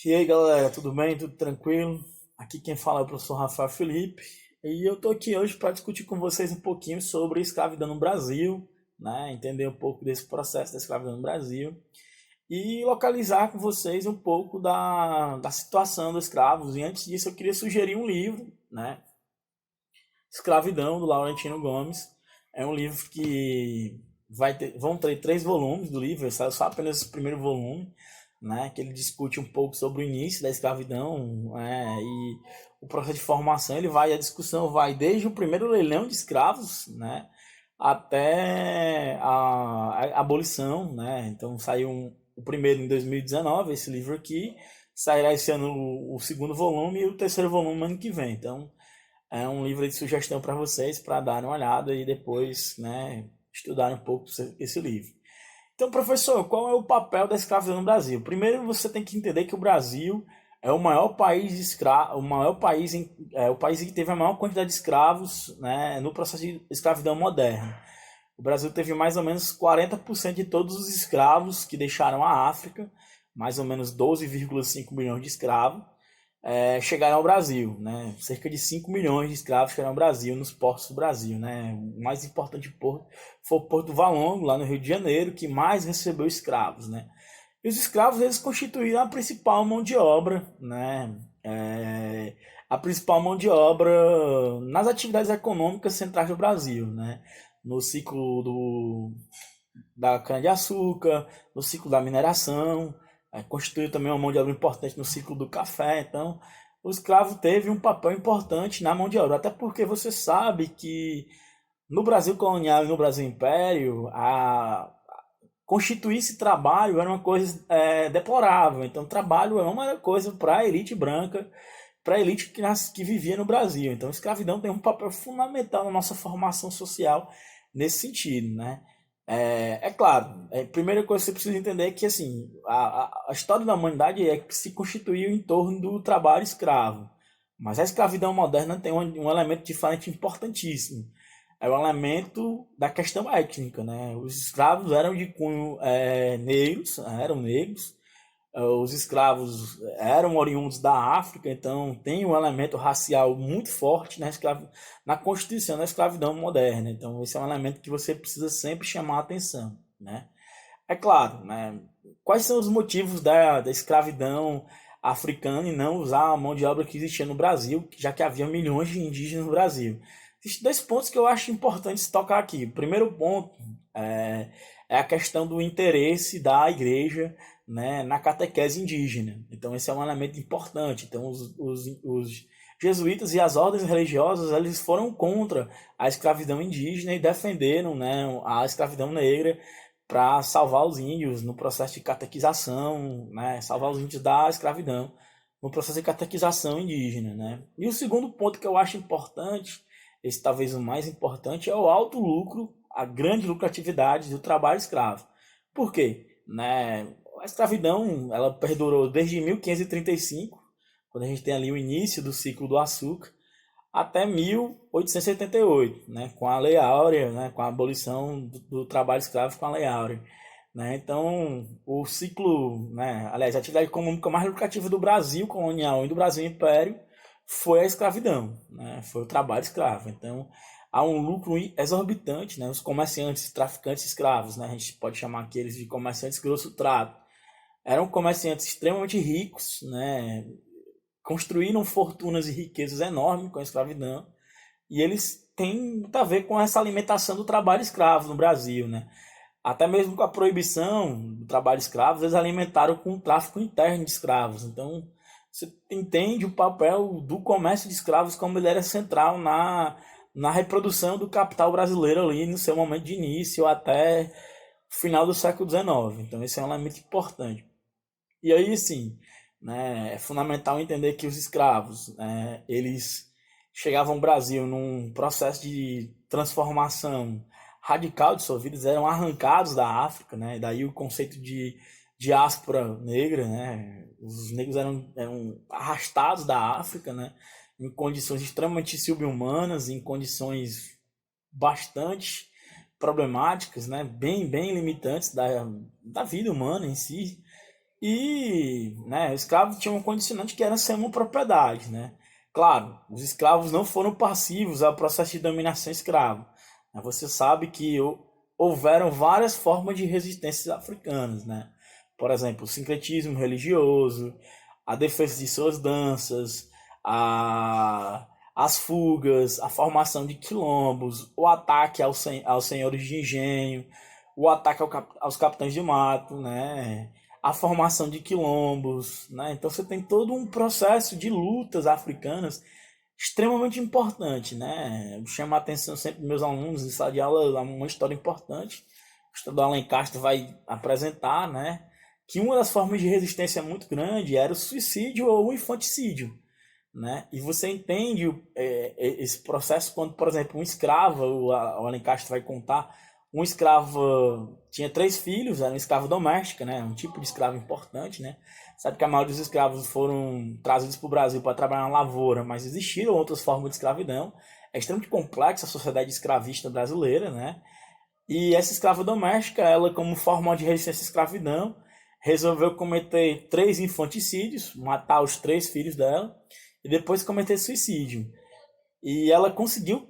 E aí galera, tudo bem? Tudo tranquilo? Aqui quem fala é o professor Rafael Felipe e eu tô aqui hoje para discutir com vocês um pouquinho sobre escravidão no Brasil, né? Entender um pouco desse processo da escravidão no Brasil e localizar com vocês um pouco da situação dos escravos. E antes disso eu queria sugerir um livro, né? Escravidão, do Laurentino Gomes. É um livro que vão ter 3 volumes do livro, esse é só apenas o primeiro volume, né, que ele discute um pouco sobre o início da escravidão, e o processo de formação. A discussão vai desde o primeiro leilão de escravos, né, até a abolição, né. Então saiu o primeiro em 2019, esse livro aqui, sairá esse ano o segundo volume e o terceiro volume ano que vem. Então é um livro de sugestão para vocês, para darem uma olhada e depois, né, estudarem um pouco esse livro. Então, professor, qual é o papel da escravidão no Brasil? Primeiro, você tem que entender que o Brasil é o maior país de o maior país o país que teve a maior quantidade de escravos, né, no processo de escravidão moderna. O Brasil teve mais ou menos 40% de todos os escravos que deixaram a África, mais ou menos 12,5 milhões de escravos, chegaram ao Brasil, né? Cerca de 5 milhões de escravos chegaram ao Brasil, nos portos do Brasil, né? O mais importante porto foi o Porto do Valongo, lá no Rio de Janeiro, que mais recebeu escravos, né? E os escravos, eles constituíram a principal mão de obra, né? A principal mão de obra nas atividades econômicas centrais do Brasil, né? No ciclo da cana-de-açúcar, no ciclo da mineração, constituiu também uma mão de obra importante no ciclo do café. Então, o escravo teve um papel importante na mão de obra, até porque você sabe que no Brasil colonial e no Brasil império, constituir esse trabalho era uma coisa deplorável. Então, trabalho é uma coisa para a elite branca, para a elite que vivia no Brasil. Então, a escravidão tem um papel fundamental na nossa formação social nesse sentido, né? Claro, a primeira coisa que você precisa entender é que assim, a história da humanidade é que se constituiu em torno do trabalho escravo. Mas a escravidão moderna tem um elemento diferente importantíssimo. É o elemento da questão étnica, né? Os escravos eram de cunho negros, eram negros. Os escravos eram oriundos da África, então tem um elemento racial muito forte na constituição da escravidão moderna. Então esse é um elemento que você precisa sempre chamar a atenção, né? É claro, né? Quais são os motivos da escravidão africana e não usar a mão de obra que existia no Brasil, já que havia milhões de indígenas no Brasil? Existem 2 pontos que eu acho importantes tocar aqui. O primeiro ponto é a questão do interesse da igreja, né, na catequese indígena. Então esse é um elemento importante. Então os jesuítas e as ordens religiosas, eles foram contra a escravidão indígena e defenderam, né, a escravidão negra para salvar os índios no processo de catequização, né, salvar os índios da escravidão no processo de catequização indígena, né? E o segundo ponto que eu acho importante, esse talvez o mais importante, é o alto lucro, a grande lucratividade do trabalho escravo. Por quê? Né? A escravidão, ela perdurou desde 1535, quando a gente tem ali o início do ciclo do açúcar, até 1878, né, com a Lei Áurea, né, com a abolição do trabalho escravo com a Lei Áurea. Né? Então, o ciclo, né, aliás, a atividade econômica mais lucrativa do Brasil colonial e do Brasil império foi a escravidão, né? Foi o trabalho escravo. Então, há um lucro exorbitante, né? Os comerciantes, traficantes escravos, né? A gente pode chamar aqueles de comerciantes grosso trato. Eram comerciantes extremamente ricos, né? Construíram fortunas e riquezas enormes com a escravidão, e eles têm muito a ver com essa alimentação do trabalho escravo no Brasil, né? Até mesmo com a proibição do trabalho escravo, eles alimentaram com o tráfico interno de escravos. Então, você entende o papel do comércio de escravos como ele era central na reprodução do capital brasileiro ali no seu momento de início até o final do século XIX. Então, esse é um elemento importante. E aí, sim, né, é fundamental entender que os escravos, né, eles chegavam ao Brasil num processo de transformação radical de suas vidas, eram arrancados da África, né, daí o conceito de diáspora negra, né, os negros eram arrastados da África, né, em condições extremamente subhumanas, em condições bastante problemáticas, né, bem limitantes da vida humana em si, E, né, o escravo tinha um condicionante que era ser uma propriedade, né? Claro, os escravos não foram passivos ao processo de dominação escravo. Você sabe que houveram várias formas de resistência africanas, né? Por exemplo, o sincretismo religioso, a defesa de suas danças, as fugas, a formação de quilombos, o ataque aos senhores de engenho, o ataque aos capitães de mato, né? A formação de quilombos, né? Então você tem todo um processo de lutas africanas extremamente importante, né? Eu chamo a atenção sempre dos meus alunos em sala de aula uma história importante. O estudante Alan Castro vai apresentar, né? Que uma das formas de resistência muito grande era o suicídio ou o infanticídio, né? E você entende esse processo quando, por exemplo, um escravo, o Alan Castro vai contar, um escravo tinha 3 filhos, era um escravo doméstico, né? Um tipo de escravo importante, né? Sabe que a maioria dos escravos foram trazidos para o Brasil para trabalhar na lavoura, mas existiram outras formas de escravidão. É extremamente complexa a sociedade escravista brasileira, né? E essa escrava doméstica, ela como forma de resistência à escravidão, resolveu cometer 3 infanticídios, matar os 3 filhos dela, e depois cometer suicídio. E ela conseguiu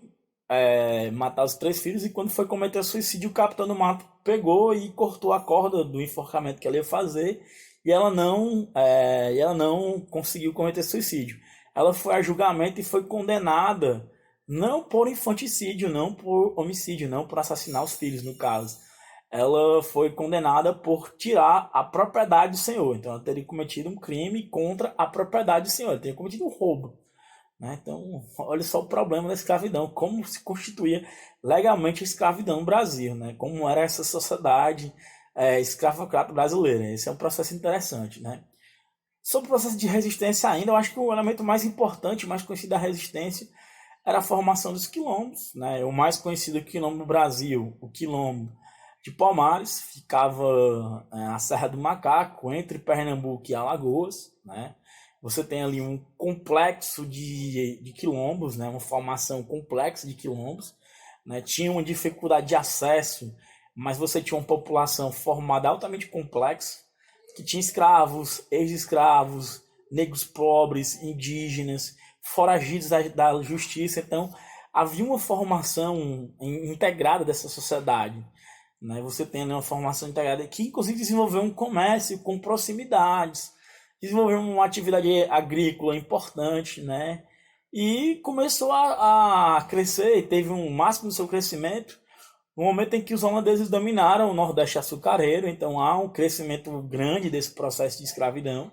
matar os 3 filhos, e quando foi cometer o suicídio, o capitão do mato pegou e cortou a corda do enforcamento que ela ia fazer, e ela não conseguiu cometer suicídio. Ela foi a julgamento e foi condenada não por infanticídio, não por homicídio, não por assassinar os filhos, no caso. Ela foi condenada por tirar a propriedade do senhor. Então ela teria cometido um crime contra a propriedade do senhor. Ela teria cometido um roubo, né? Então, olha só o problema da escravidão, como se constituía legalmente a escravidão no Brasil, né? Como era essa sociedade escravocrata brasileira. Esse é um processo interessante, né? Sobre o processo de resistência ainda, eu acho que o elemento mais importante, mais conhecido da resistência, era a formação dos quilombos, né? O mais conhecido quilombo do Brasil, o quilombo de Palmares, ficava na Serra do Macaco, entre Pernambuco e Alagoas, né? Você tem ali um complexo de quilombos, né? Uma formação complexa de quilombos, né? Tinha uma dificuldade de acesso, mas você tinha uma população formada altamente complexa, que tinha escravos, ex-escravos, negros pobres, indígenas, foragidos da justiça. Então, havia uma formação integrada dessa sociedade, né? Você tem uma formação integrada que, inclusive, desenvolveu um comércio com proximidades, desenvolveu uma atividade agrícola importante, né? E começou a crescer, e teve um máximo do seu crescimento no momento em que os holandeses dominaram o Nordeste açucareiro. Então há um crescimento grande desse processo de escravidão,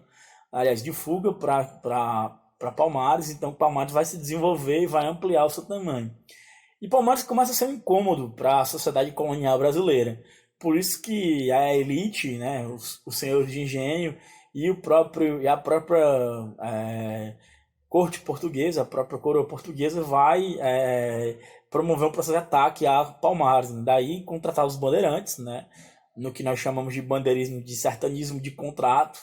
aliás, de fuga para Palmares. Então Palmares vai se desenvolver e vai ampliar o seu tamanho. E Palmares começa a ser um incômodo para a sociedade colonial brasileira. Por isso que a elite, né, os senhores de engenho e a própria corte portuguesa, a própria coroa portuguesa vai promover um processo de ataque a Palmares, né? Daí contratar os bandeirantes, né? No que nós chamamos de bandeirismo, de sertanismo de contrato.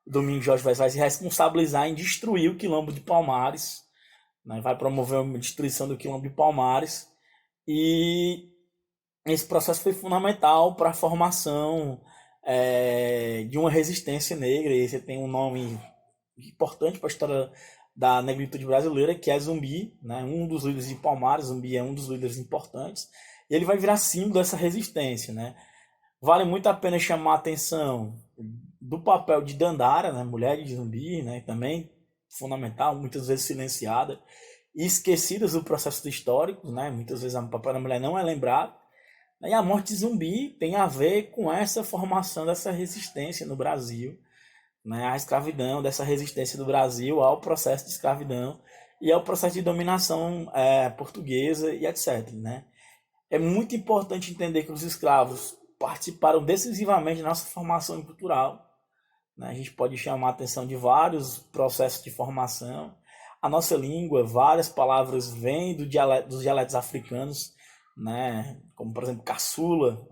Domingos Jorge vai se responsabilizar em destruir o quilombo de Palmares, né? Vai promover uma destruição do quilombo de Palmares, e esse processo foi fundamental para a formação de uma resistência negra. E você tem um nome importante para a história da negritude brasileira, que é Zumbi, né? Um dos líderes de Palmares. Zumbi é um dos líderes importantes, e ele vai virar símbolo dessa resistência, né? Vale muito a pena chamar a atenção do papel de Dandara, né? Mulher de Zumbi, né? Também fundamental, muitas vezes silenciada e esquecidas do processo histórico, né? Muitas vezes o papel da mulher não é lembrado. E a morte de Zumbi tem a ver com essa formação dessa resistência no Brasil, né? A escravidão, dessa resistência do Brasil ao processo de escravidão e ao processo de dominação portuguesa e etc, né? É muito importante entender que os escravos participaram decisivamente da nossa formação cultural, né? A gente pode chamar a atenção de vários processos de formação. A nossa língua, várias palavras vêm dos dialetos africanos, né? Como, por exemplo, caçula,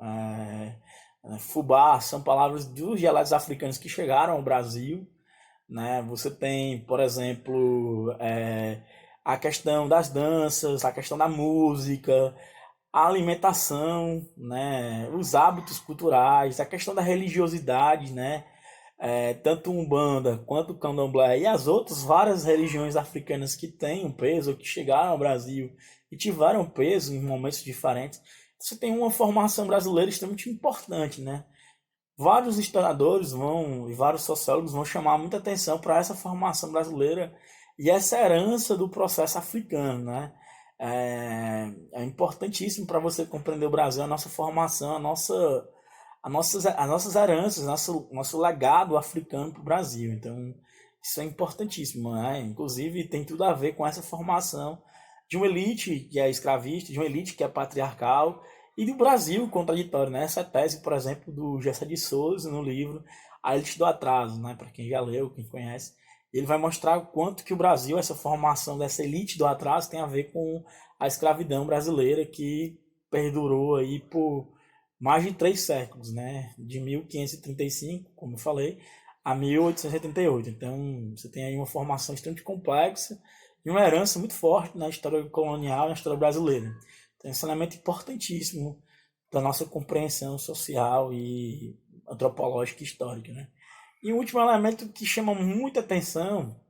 fubá, são palavras dos dialetos africanos que chegaram ao Brasil, né? Você tem, por exemplo, a questão das danças, a questão da música, a alimentação, né? Os hábitos culturais, a questão da religiosidade, né? tanto Umbanda quanto Candomblé e as outras várias religiões africanas que têm um peso, que chegaram ao Brasil e tiveram peso em momentos diferentes, você tem uma formação brasileira extremamente importante, né? Vários historiadores vão e vários sociólogos vão chamar muita atenção para essa formação brasileira e essa herança do processo africano, né? É importantíssimo para você compreender o Brasil, a nossa formação, as nossas heranças, nosso legado africano para o Brasil. Então, isso é importantíssimo, né? Inclusive, tem tudo a ver com essa formação de uma elite que é escravista, de uma elite que é patriarcal, e do Brasil contraditório, né? Essa tese, por exemplo, do Gessa de Souza no livro A Elite do Atraso, né? Para quem já leu, quem conhece, ele vai mostrar o quanto que o Brasil, essa formação dessa elite do atraso, tem a ver com a escravidão brasileira que perdurou aí por mais de 3 séculos, né? De 1535, como eu falei, a 1878. Então, você tem aí uma formação extremamente complexa e uma herança muito forte na história colonial e na história brasileira. Então, esse é um elemento importantíssimo da nossa compreensão social e antropológica e histórica, né? E o último elemento que chama muita atenção,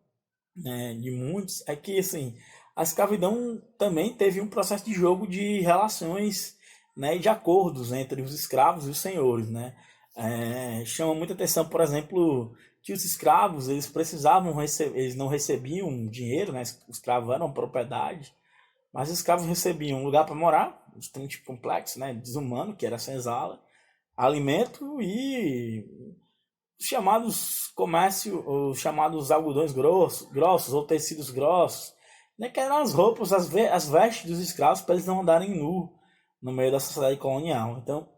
né, de muitos é que, assim, a escravidão também teve um processo de jogo de relações, né, e de acordos entre os escravos e os senhores, né? Chama muita atenção, por exemplo, que os escravos eles precisavam eles não recebiam dinheiro, né? Os escravos eram propriedade, mas os escravos recebiam um lugar para morar, extremamente complexo, né, desumano, que era a senzala, alimento e os chamados algodões grossos ou tecidos grossos, né, que eram as roupas, as vestes dos escravos para eles não andarem nu no meio da sociedade colonial. Então,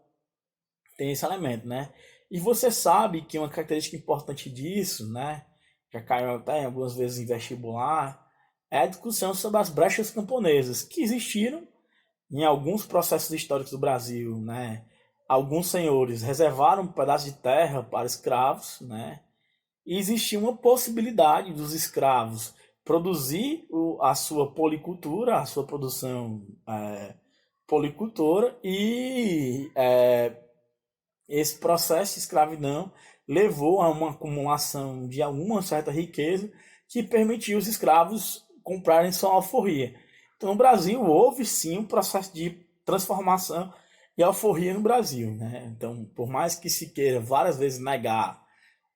tem esse elemento, né? E você sabe que uma característica importante disso, né, já caiu até algumas vezes em vestibular, é a discussão sobre as brechas camponesas que existiram em alguns processos históricos do Brasil, né? Alguns senhores reservaram um pedaço de terra para escravos, né? E existia uma possibilidade dos escravos produzir a sua policultura, a sua produção policultora, e esse processo de escravidão levou a uma acumulação de alguma certa riqueza que permitiu os escravos comprarem sua alforria. Então, no Brasil, houve sim um processo de transformação e alforria no Brasil, né? Então, por mais que se queira várias vezes negar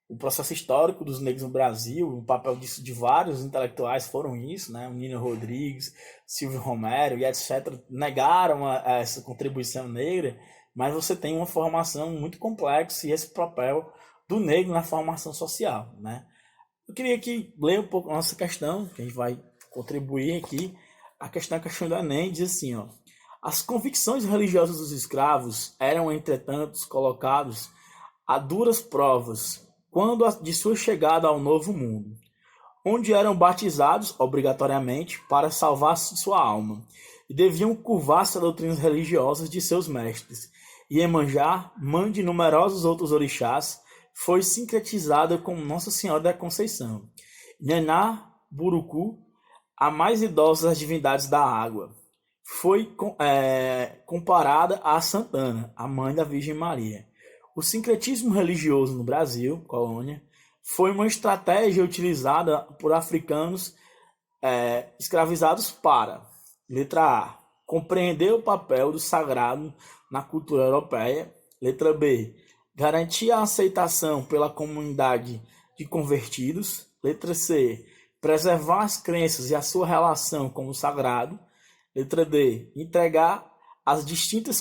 o processo histórico dos negros no Brasil, o papel disso de vários intelectuais foram isso, né? O Nino Rodrigues, Silvio Romero e etc. negaram essa contribuição negra, mas você tem uma formação muito complexa e esse papel do negro na formação social, né? Eu queria aqui ler um pouco a nossa questão, que a gente vai contribuir aqui. A questão do Enem diz assim, ó: as convicções religiosas dos escravos eram, entretanto, colocados a duras provas quando de sua chegada ao Novo Mundo, onde eram batizados obrigatoriamente para salvar sua alma, e deviam curvar-se a doutrinas religiosas de seus mestres. Iemanjá, mãe de numerosos outros orixás, foi sincretizada como Nossa Senhora da Conceição. Nhaná, Burucu, a mais idosa das divindades da água, foi comparada a Santana, a mãe da Virgem Maria. O sincretismo religioso no Brasil, colônia, foi uma estratégia utilizada por africanos escravizados para, letra A, compreender o papel do sagrado na cultura europeia, letra B, garantir a aceitação pela comunidade de convertidos, letra C, preservar as crenças e a sua relação com o sagrado, letra D, integrar as distintas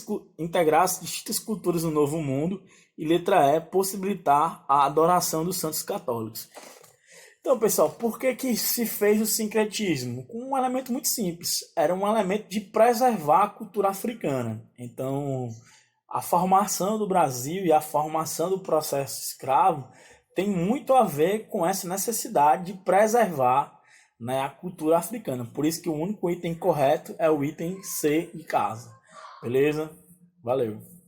culturas do Novo Mundo, e letra E, possibilitar a adoração dos santos católicos. Então, pessoal, por que se fez o sincretismo? Com um elemento muito simples, era um elemento de preservar a cultura africana. Então, a formação do Brasil e a formação do processo escravo tem muito a ver com essa necessidade de preservar, né, a cultura africana. Por isso que o único item correto é o item C de casa. Beleza? Valeu!